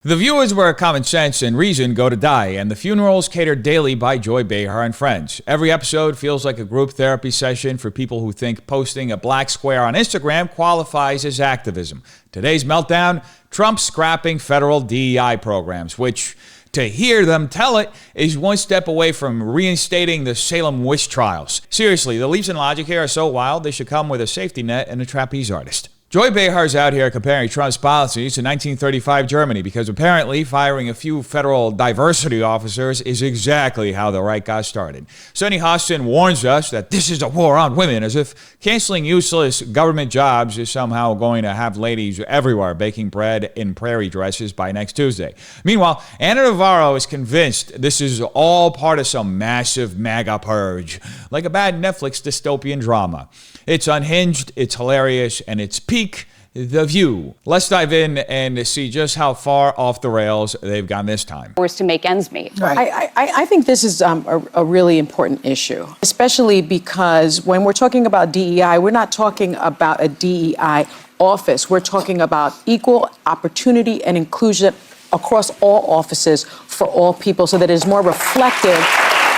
The viewers where common sense and reason go to die, and the funerals catered daily by Joy Behar and friends. Every episode feels like a group therapy session for people who think posting a black square on Instagram qualifies as activism. Today's meltdown, Trump scrapping federal DEI programs, which, to hear them tell it, is one step away from reinstating the Salem witch trials. Seriously, the leaps in logic here are so wild they should come with a safety net and a trapeze artist. Joy Behar's out here comparing Trump's policies to 1935 Germany because apparently firing a few federal diversity officers is exactly how the right got started. Sonny Hostin warns us that this is a war on women, as if canceling useless government jobs is somehow going to have ladies everywhere baking bread in prairie dresses by next Tuesday. Meanwhile, Navarro is convinced this is all part of some massive MAGA purge, like a bad Netflix dystopian drama. It's unhinged, it's hilarious, and it's peak The View. Let's dive in and see just how far off the rails they've gone this time. Forced to make ends meet. Right. I think this is a really important issue, especially because when we're talking about DEI, we're not talking about a DEI office. We're talking about equal opportunity and inclusion across all offices for all people so that it is more reflective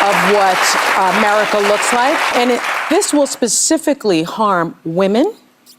of what America looks like. And this will specifically harm women,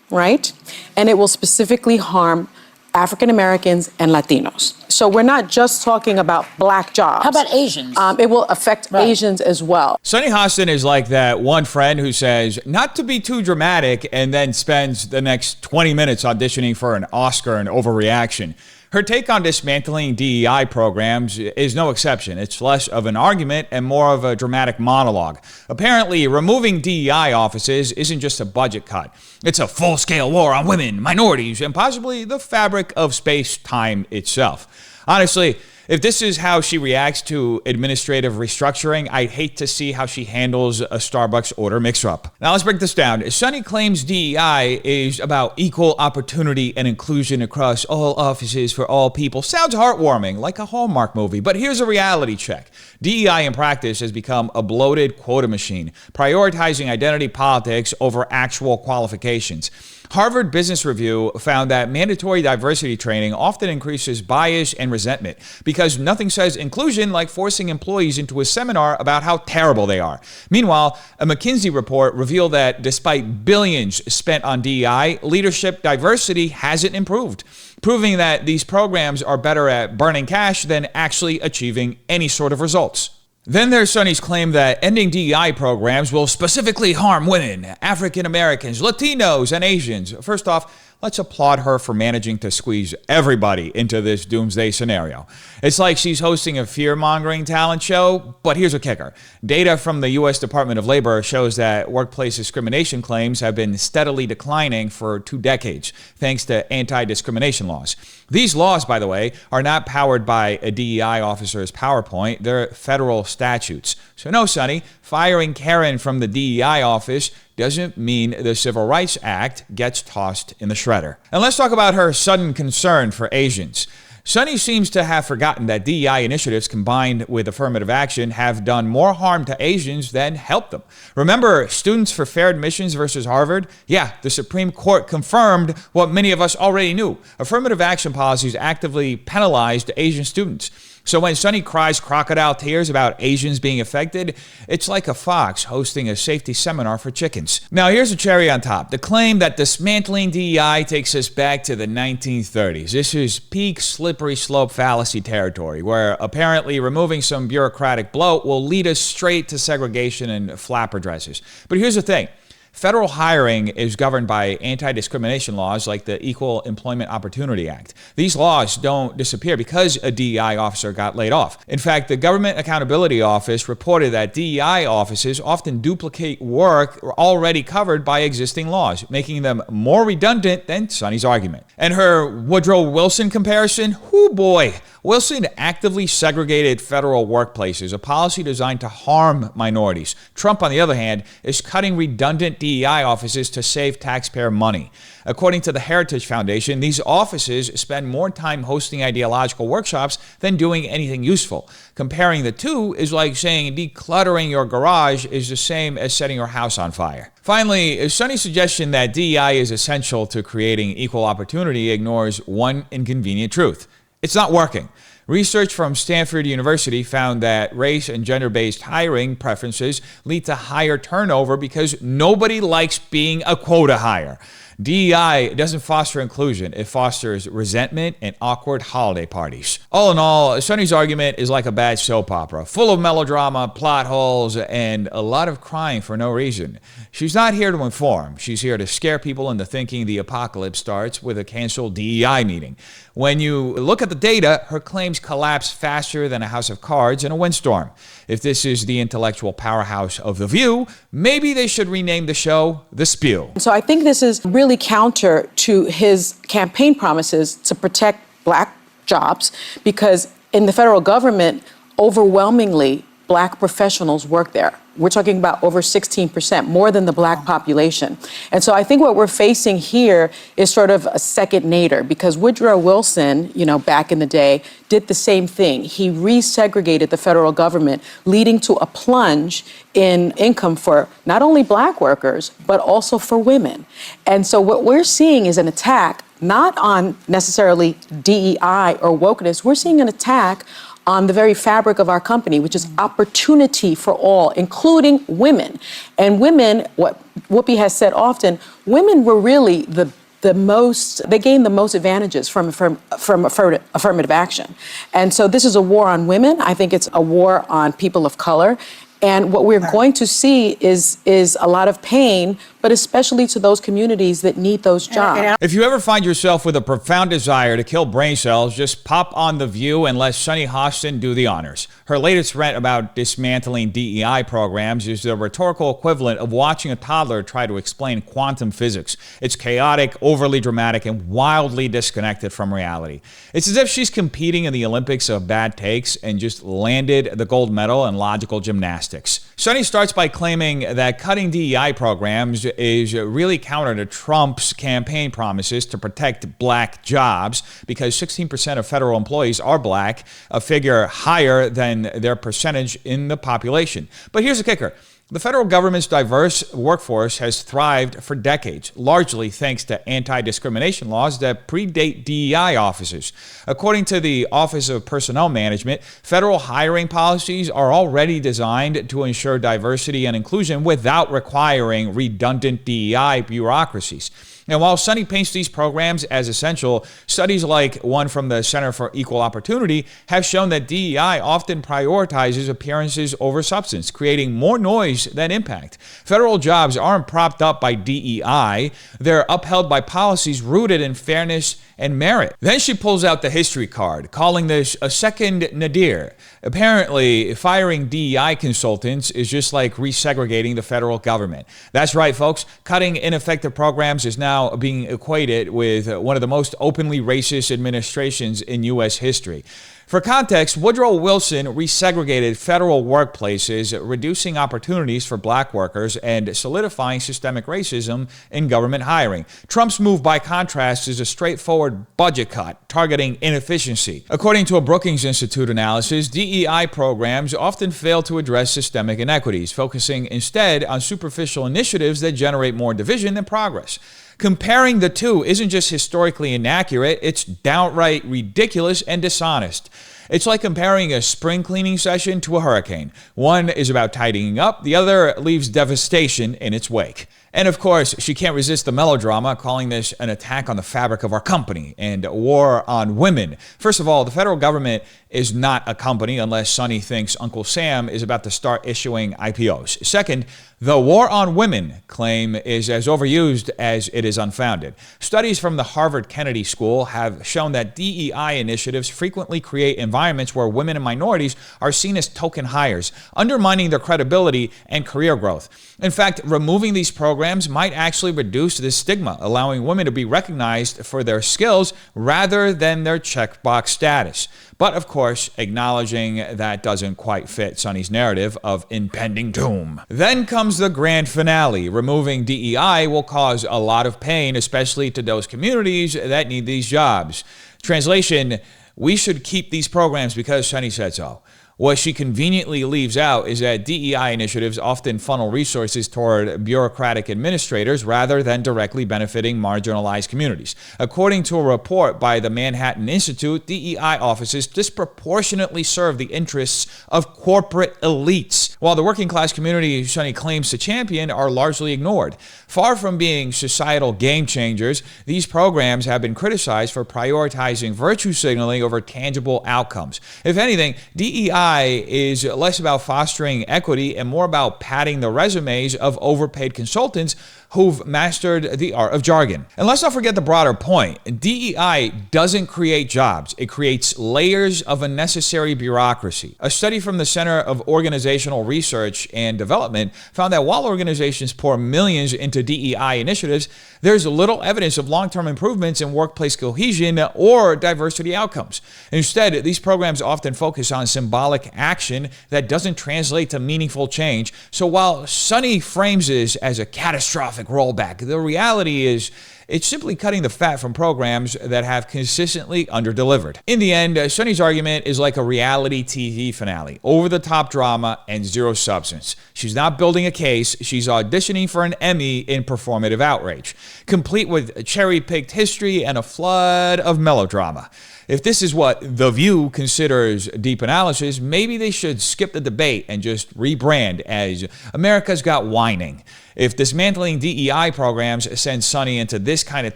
right? And it will specifically harm African Americans and Latinos. So we're not just talking about black jobs. How about Asians? It will affect Asians as well. Sonny Hostin is like that one friend who says, not to be too dramatic, and then spends the next 20 minutes auditioning for an Oscar and overreaction. Her take on dismantling DEI programs is no exception. It's less of an argument and more of a dramatic monologue. Apparently, removing DEI offices isn't just a budget cut. It's a full-scale war on women, minorities, and possibly the fabric of space-time itself. Honestly, if this is how she reacts to administrative restructuring, I'd hate to see how she handles a Starbucks order mix-up. Now let's break this down. Sonny claims DEI is about equal opportunity and inclusion across all offices for all people. Sounds heartwarming, like a Hallmark movie, but here's a reality check. DEI in practice has become a bloated quota machine, prioritizing identity politics over actual qualifications. Harvard Business Review found that mandatory diversity training often increases bias and resentment because nothing says inclusion like forcing employees into a seminar about how terrible they are. Meanwhile, a McKinsey report revealed that despite billions spent on DEI, leadership diversity hasn't improved, proving that these programs are better at burning cash than actually achieving any sort of results. Then there's Sonny's claim that ending DEI programs will specifically harm women, African Americans, Latinos, and Asians. First off, let's applaud her for managing to squeeze everybody into this doomsday scenario. It's like she's hosting a fear-mongering talent show, but here's a kicker. Data from the U.S. Department of Labor shows that workplace discrimination claims have been steadily declining for 2 decades, thanks to anti-discrimination laws. These laws, by the way, are not powered by a DEI officer's PowerPoint. They're federal statutes. So no, Sonny, firing Karen from the DEI office doesn't mean the Civil Rights Act gets tossed in the shredder. And let's talk about her sudden concern for Asians. Sonny seems to have forgotten that DEI initiatives combined with affirmative action have done more harm to Asians than helped them. Remember Students for Fair Admissions versus Harvard? Yeah, the Supreme Court confirmed what many of us already knew. Affirmative action policies actively penalized Asian students. So when Sonny cries crocodile tears about Asians being affected, it's like a fox hosting a safety seminar for chickens. Now here's a cherry on top. The claim that dismantling DEI takes us back to the 1930s. This is peak slippery slope fallacy territory, where apparently removing some bureaucratic bloat will lead us straight to segregation and flapper dresses. But here's the thing. Federal hiring is governed by anti-discrimination laws like the Equal Employment Opportunity Act. These laws don't disappear because a DEI officer got laid off. In fact, the Government Accountability Office reported that DEI offices often duplicate work already covered by existing laws, making them more redundant than Sonny's argument. And her Woodrow Wilson comparison? Whoo boy! Wilson actively segregated federal workplaces, a policy designed to harm minorities. Trump, on the other hand, is cutting redundant DEI offices to save taxpayer money. According to the Heritage Foundation, these offices spend more time hosting ideological workshops than doing anything useful. Comparing the two is like saying decluttering your garage is the same as setting your house on fire. Finally, Sonny's suggestion that DEI is essential to creating equal opportunity ignores one inconvenient truth. It's not working. Research from Stanford University found that race and gender-based hiring preferences lead to higher turnover because nobody likes being a quota hire. DEI doesn't foster inclusion. It fosters resentment and awkward holiday parties. All in all, Sunny's argument is like a bad soap opera, full of melodrama, plot holes, and a lot of crying for no reason. She's not here to inform. She's here to scare people into thinking the apocalypse starts with a canceled DEI meeting. When you look at the data, her claims collapse faster than a house of cards in a windstorm. If this is the intellectual powerhouse of The View, maybe they should rename the show The Spew. So I think this is really counter to his campaign promises to protect black jobs, because in the federal government, overwhelmingly, black professionals work there. We're talking about over 16%, more than the black population. And so I think what we're facing here is sort of a second nadir, because Woodrow Wilson, back in the day, did the same thing. He resegregated the federal government, leading to a plunge in income for not only black workers, but also for women. And so what we're seeing is an attack, not on necessarily DEI or wokeness. We're seeing an attack on the very fabric of our company, which is opportunity for all, including women. And women, what Whoopi has said often, women were really they gained the most advantages from affirmative action. And so this is a war on women. I think it's a war on people of color. And what we're going to see is a lot of pain, but especially to those communities that need those jobs. If you ever find yourself with a profound desire to kill brain cells, just pop on The View and let Sunny Hostin do the honors. Her latest rant about dismantling DEI programs is the rhetorical equivalent of watching a toddler try to explain quantum physics. It's chaotic, overly dramatic, and wildly disconnected from reality. It's as if she's competing in the Olympics of bad takes and just landed the gold medal in logical gymnastics. Sunny starts by claiming that cutting DEI programs is really counter to Trump's campaign promises to protect black jobs, because 16% of federal employees are black, a figure higher than their percentage in the population. But here's the kicker. The federal government's diverse workforce has thrived for decades, largely thanks to anti-discrimination laws that predate DEI officers. According to the Office of Personnel Management, federal hiring policies are already designed to ensure diversity and inclusion without requiring redundant DEI bureaucracies. And while Sunny paints these programs as essential, studies like one from the Center for Equal Opportunity have shown that DEI often prioritizes appearances over substance, creating more noise than impact. Federal jobs aren't propped up by DEI. They're upheld by policies rooted in fairness and merit. Then she pulls out the history card, calling this a second nadir. Apparently, firing DEI consultants is just like resegregating the federal government. That's right, folks. Cutting ineffective programs is now being equated with one of the most openly racist administrations in U.S. history. For context, Woodrow Wilson resegregated federal workplaces, reducing opportunities for black workers and solidifying systemic racism in government hiring. Trump's move, by contrast, is a straightforward budget cut, targeting inefficiency. According to a Brookings Institute analysis, DEI programs often fail to address systemic inequities, focusing instead on superficial initiatives that generate more division than progress. Comparing the two isn't just historically inaccurate, it's downright ridiculous and dishonest. It's like comparing a spring cleaning session to a hurricane. One is about tidying up, the other leaves devastation in its wake. And of course, she can't resist the melodrama, calling this an attack on the fabric of our company and a war on women. First of all, the federal government is not a company unless Sunny thinks Uncle Sam is about to start issuing IPOs. Second, the war on women claim is as overused as it is unfounded. Studies from the Harvard Kennedy School have shown that DEI initiatives frequently create environments where women and minorities are seen as token hires, undermining their credibility and career growth. In fact, removing these programs might actually reduce this stigma, allowing women to be recognized for their skills rather than their checkbox status. But of course, acknowledging that doesn't quite fit Sunny's narrative of impending doom. Then comes the grand finale. Removing DEI will cause a lot of pain, especially to those communities that need these jobs. Translation: we should keep these programs because Sunny said so. What she conveniently leaves out is that DEI initiatives often funnel resources toward bureaucratic administrators rather than directly benefiting marginalized communities. According to a report by the Manhattan Institute, DEI offices disproportionately serve the interests of corporate elites, while the working class community Sonny claims to champion are largely ignored. Far from being societal game changers, these programs have been criticized for prioritizing virtue signaling over tangible outcomes. If anything, DEI is less about fostering equity and more about padding the resumes of overpaid consultants who've mastered the art of jargon. And let's not forget the broader point. DEI doesn't create jobs. It creates layers of unnecessary bureaucracy. A study from the Center of Organizational Research and Development found that while organizations pour millions into DEI initiatives, there's little evidence of long-term improvements in workplace cohesion or diversity outcomes. Instead, these programs often focus on symbolic action that doesn't translate to meaningful change. So while Sonny frames this as a catastrophic rollback, the reality is it's simply cutting the fat from programs that have consistently underdelivered. In the end, Sonny's argument is like a reality TV finale, over-the-top drama and zero substance. She's not building a case, she's auditioning for an Emmy in performative outrage, complete with cherry-picked history and a flood of melodrama. If this is what The View considers deep analysis, maybe they should skip the debate and just rebrand as America's Got Whining. If dismantling DEI programs sends Sonny into this kind of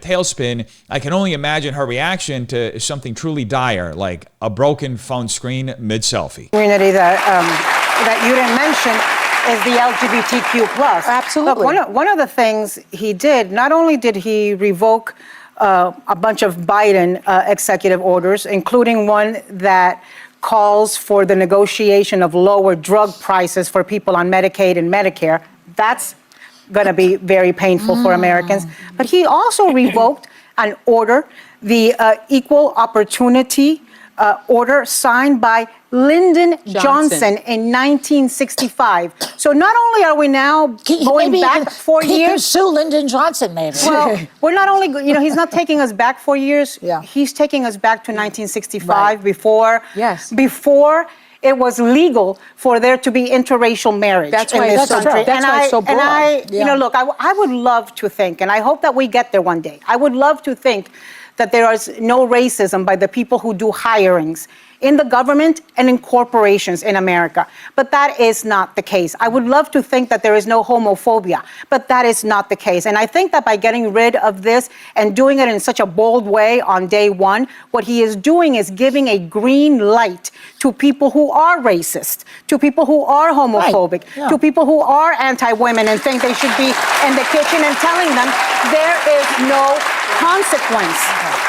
tailspin, I can only imagine her reaction to something truly dire, like a broken phone screen mid-selfie. Community that you didn't mention is the LGBTQ+. Absolutely. Look, one of the things he did, not only did he revoke a bunch of Biden executive orders, including one that calls for the negotiation of lower drug prices for people on Medicaid and Medicare. That's going to be very painful for Americans. But he also revoked an order, the Equal Opportunity order signed by Lyndon Johnson in 1965. So not only are we now going back 4 years. He can sue Lyndon Johnson, maybe. Well, we're not only, he's not taking us back 4 years. Yeah. He's taking us back to 1965 Right. before it was legal for there to be interracial marriage That's in why this it's so- country. that's why it's so broad. And I, Yeah. look, I would love to think, and I hope that we get there one day. I would love to think that there is no racism by the people who do hirings in the government and in corporations in America. But that is not the case. I would love to think that there is no homophobia, but that is not the case. And I think that by getting rid of this and doing it in such a bold way on day one, what he is doing is giving a green light to people who are racist, to people who are homophobic, Right. Yeah. to people who are anti-women and think they should be in the kitchen, and telling them there is no consequence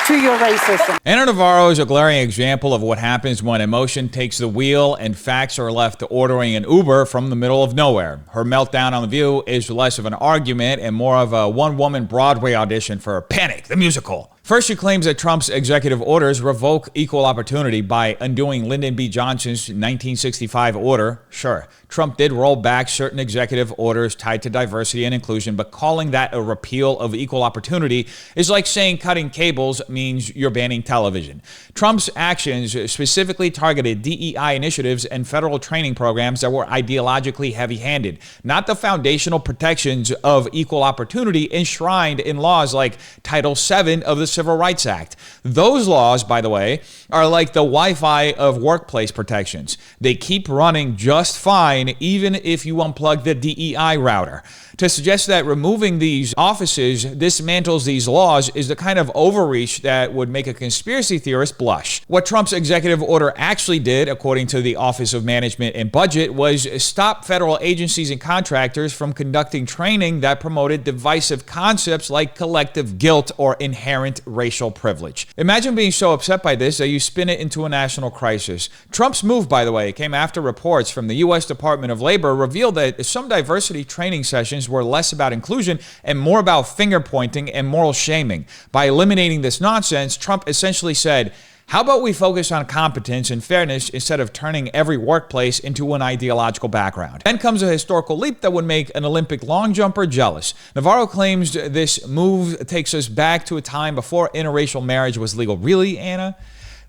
to your racism. Anna Navarro is a glaring example of what happens when emotion takes the wheel and facts are left ordering an Uber from the middle of nowhere. Her meltdown on The View is less of an argument and more of a one-woman Broadway audition for Panic, the musical. First, she claims that Trump's executive orders revoke equal opportunity by undoing Lyndon B. Johnson's 1965 order. Sure, Trump did roll back certain executive orders tied to diversity and inclusion, but calling that a repeal of equal opportunity is like saying cutting cables means you're banning television. Trump's actions specifically targeted DEI initiatives and federal training programs that were ideologically heavy-handed, not the foundational protections of equal opportunity enshrined in laws like Title VII of the Civil Rights Act. Those laws, by the way, are like the Wi-Fi of workplace protections. They keep running just fine even if you unplug the DEI router. To suggest that removing these offices dismantles these laws is the kind of overreach that would make a conspiracy theorist blush. What Trump's executive order actually did, according to the Office of Management and Budget, was stop federal agencies and contractors from conducting training that promoted divisive concepts like collective guilt or inherent racial privilege. Imagine being so upset by this that you spin it into a national crisis. Trump's move, by the way, came after reports from the U.S. Department of Labor revealed that some diversity training sessions were less about inclusion and more about finger pointing and moral shaming. By eliminating this nonsense, Trump essentially said, how about we focus on competence and fairness instead of turning every workplace into an ideological background? Then comes a historical leap that would make an Olympic long jumper jealous. Navarro claims this move takes us back to a time before interracial marriage was legal. Really, Anna?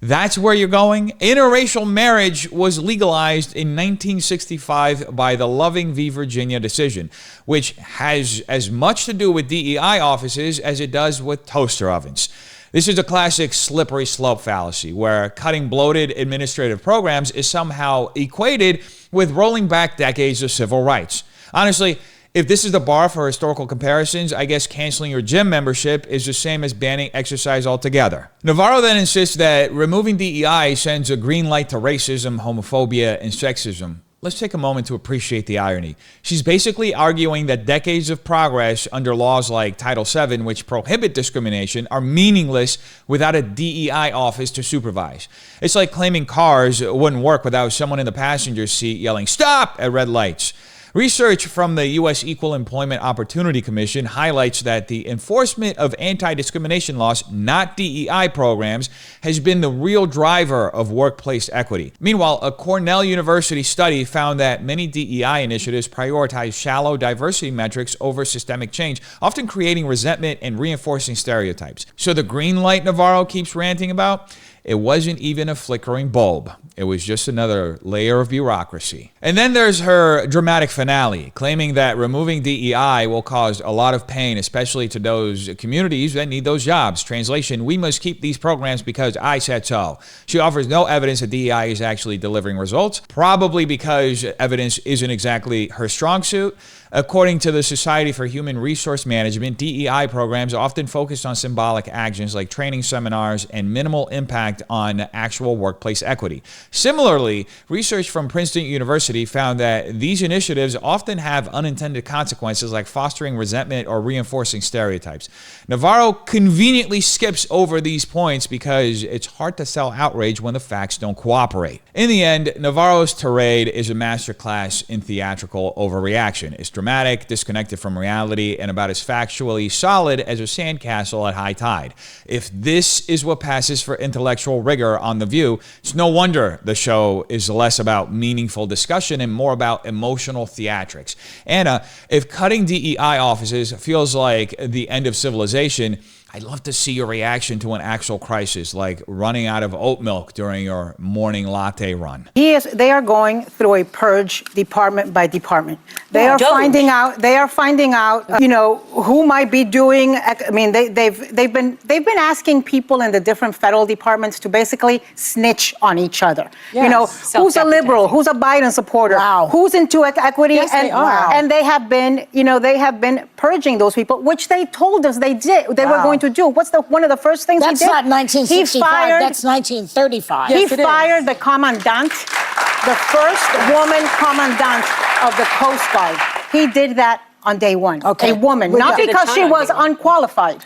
That's where you're going? Interracial marriage was legalized in 1965 by the Loving v. Virginia decision, which has as much to do with DEI offices as it does with toaster ovens. This is a classic slippery slope fallacy where cutting bloated administrative programs is somehow equated with rolling back decades of civil rights. Honestly, if this is the bar for historical comparisons, I guess canceling your gym membership is the same as banning exercise altogether. Navarro then insists that removing DEI sends a green light to racism, homophobia, and sexism. Let's take a moment to appreciate the irony. She's basically arguing that decades of progress under laws like Title VII, which prohibit discrimination, are meaningless without a DEI office to supervise. It's like claiming cars wouldn't work without someone in the passenger seat yelling, "Stop!" at red lights. Research from the U.S. Equal Employment Opportunity Commission highlights that the enforcement of anti-discrimination laws, not DEI programs, has been the real driver of workplace equity. Meanwhile, a Cornell University study found that many DEI initiatives prioritize shallow diversity metrics over systemic change, often creating resentment and reinforcing stereotypes. So the green light Navarro keeps ranting about? It wasn't even a flickering bulb. It was just another layer of bureaucracy. And then there's her dramatic finale, claiming that removing DEI will cause a lot of pain, especially to those communities that need those jobs. Translation, we must keep these programs because I said so. She offers no evidence that DEI is actually delivering results, probably because evidence isn't exactly her strong suit. According to the Society for Human Resource Management, DEI programs often focus on symbolic actions like training seminars and minimal impact on actual workplace equity. Similarly, research from Princeton University found that these initiatives often have unintended consequences like fostering resentment or reinforcing stereotypes. Navarro conveniently skips over these points because it's hard to sell outrage when the facts don't cooperate. In the end, Navarro's tirade is a masterclass in theatrical overreaction. It's dramatic, disconnected from reality, and about as factually solid as a sandcastle at high tide. If this is what passes for intellectual rigor on The View, it's no wonder the show is less about meaningful discussion and more about emotional theatrics. Anna, if cutting DEI offices feels like the end of civilization, I'd love to see your reaction to an actual crisis, like running out of oat milk during your morning latte run. They are going through a purge department by department. They are finding out, who might be doing, I mean, they've been asking people in the different federal departments to basically snitch on each other. Yes. Who's a liberal, who's a Biden supporter, who's into equity, Yes, they are. and they have been purging those people, which they told us they were going to do. What's one of the first things he did? That's not 1965, that's 1935. He fired the commandant, the first woman commandant of the Coast Guard. He did that on day one. Okay. A woman, not because she was unqualified.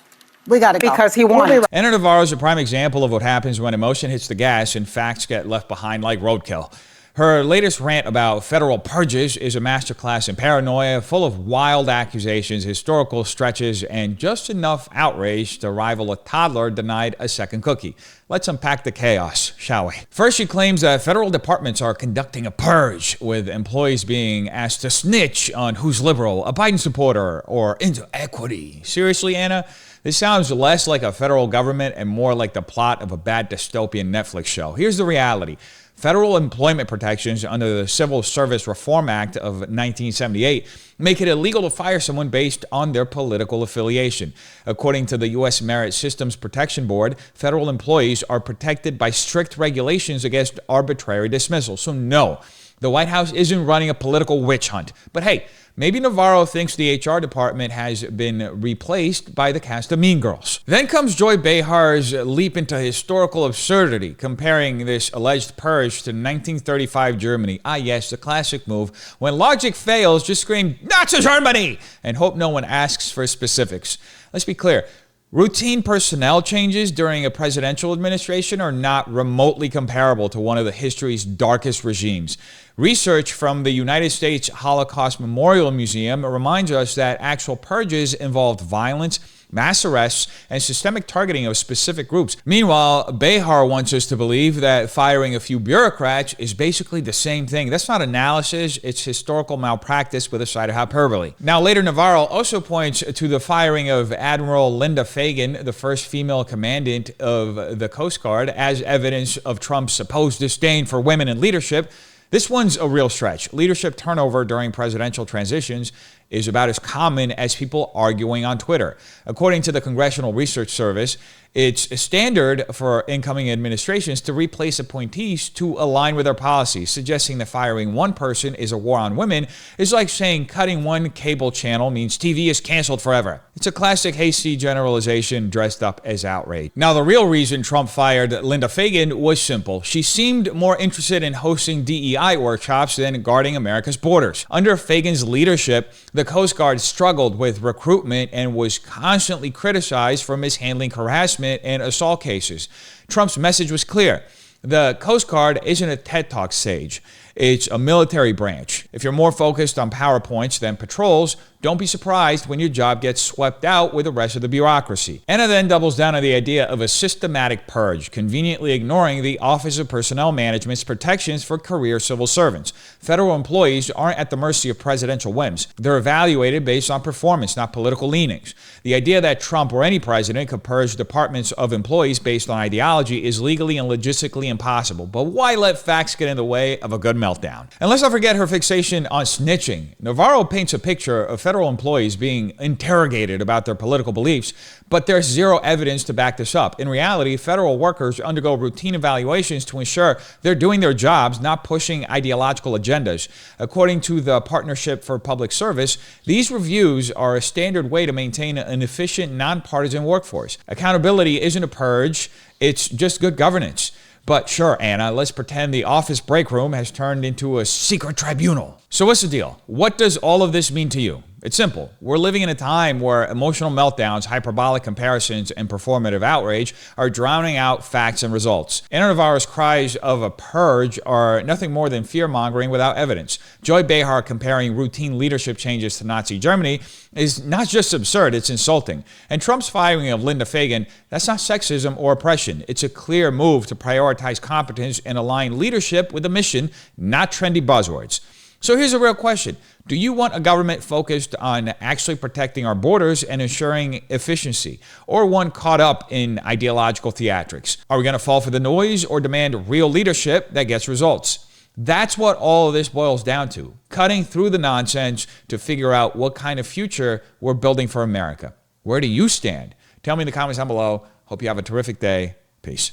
We got to go. Because he wanted. Anna Navarro is a prime example of what happens when emotion hits the gas and facts get left behind like roadkill. Her latest rant about federal purges is a masterclass in paranoia, full of wild accusations, historical stretches, and just enough outrage to rival a toddler denied a second cookie. Let's unpack the chaos, shall we? First, she claims that federal departments are conducting a purge, with employees being asked to snitch on who's liberal, a Biden supporter, or into equity. Seriously, Anna? This sounds less like a federal government and more like the plot of a bad dystopian Netflix show. Here's the reality. Federal employment protections under the Civil Service Reform Act of 1978 make it illegal to fire someone based on their political affiliation. According to the U.S. Merit Systems Protection Board, federal employees are protected by strict regulations against arbitrary dismissal. So no, the White House isn't running a political witch hunt. But hey, maybe Navarro thinks the HR department has been replaced by the cast of Mean Girls. Then comes Joy Behar's leap into historical absurdity, comparing this alleged purge to 1935 Germany. Ah yes, the classic move. When logic fails, just scream, Nazi Germany, and hope no one asks for specifics. Let's be clear. Routine personnel changes during a presidential administration are not remotely comparable to one of the history's darkest regimes. Research from the United States Holocaust Memorial Museum reminds us that actual purges involved violence, mass arrests, and systemic targeting of specific groups. Meanwhile, Behar wants us to believe that firing a few bureaucrats is basically the same thing. That's not analysis, it's historical malpractice with a side of hyperbole. Now, later, Navarro also points to the firing of Admiral Linda Fagan, the first female commandant of the Coast Guard, as evidence of Trump's supposed disdain for women in leadership. This one's a real stretch. Leadership turnover during presidential transitions is about as common as people arguing on Twitter. According to the Congressional Research Service, it's a standard for incoming administrations to replace appointees to align with their policies. Suggesting that firing one person is a war on women is like saying cutting one cable channel means TV is canceled forever. It's a classic hasty generalization dressed up as outrage. Now, the real reason Trump fired Linda Fagan was simple. She seemed more interested in hosting DEI workshops than guarding America's borders. Under Fagan's leadership, the Coast Guard struggled with recruitment and was constantly criticized for mishandling harassment and assault cases. Trump's message was clear. The Coast Guard isn't a TED Talk stage. It's a military branch. If you're more focused on PowerPoints than patrols, don't be surprised when your job gets swept out with the rest of the bureaucracy. Anna then doubles down on the idea of a systematic purge, conveniently ignoring the Office of Personnel Management's protections for career civil servants. Federal employees aren't at the mercy of presidential whims. They're evaluated based on performance, not political leanings. The idea that Trump or any president could purge departments of employees based on ideology is legally and logistically impossible. But why let facts get in the way of a good meltdown? And let's not forget her fixation on snitching. Navarro paints a picture of federal employees being interrogated about their political beliefs, but there's zero evidence to back this up. In reality, federal workers undergo routine evaluations to ensure they're doing their jobs, not pushing ideological agendas. According to the Partnership for Public Service, these reviews are a standard way to maintain an efficient, nonpartisan workforce. Accountability isn't a purge, it's just good governance. But sure, Anna, let's pretend the office break room has turned into a secret tribunal. So what's the deal? What does all of this mean to you? It's simple. We're living in a time where emotional meltdowns, hyperbolic comparisons, and performative outrage are drowning out facts and results. Anna Navarro's cries of a purge are nothing more than fear-mongering without evidence. Joy Behar comparing routine leadership changes to Nazi Germany is not just absurd, it's insulting. And Trump's firing of Linda Fagan, that's not sexism or oppression. It's a clear move to prioritize competence and align leadership with a mission, not trendy buzzwords. So here's a real question. Do you want a government focused on actually protecting our borders and ensuring efficiency, or one caught up in ideological theatrics? Are we going to fall for the noise or demand real leadership that gets results? That's what all of this boils down to, cutting through the nonsense to figure out what kind of future we're building for America. Where do you stand? Tell me in the comments down below. Hope you have a terrific day. Peace.